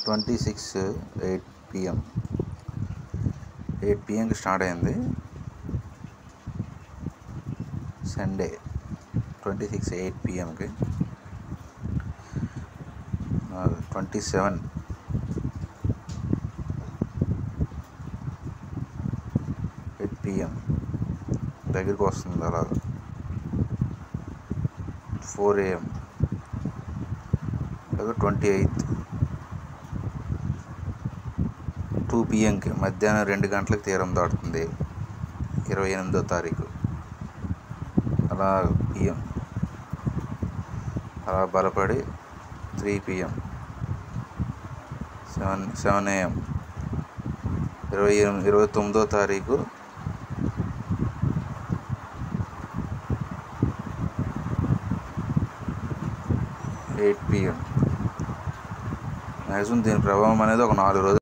8 PM 8 PMకి start అయింది. Sunday 26 8 PMకి 27 8 PM దగ్గరికి వస్తుంది. అలా 4 AM 28 2 PMకి మధ్యాహ్నం 2 గంటలకు తీరం దాటుతుంది 28వ తారీఖు. అలా PM అలా బలపడి 3 PM 7 AM 29వ తారీఖు 8 PM. మ్యాక్సిమం దీని ప్రభావం అనేది ఒక 4 రోజులు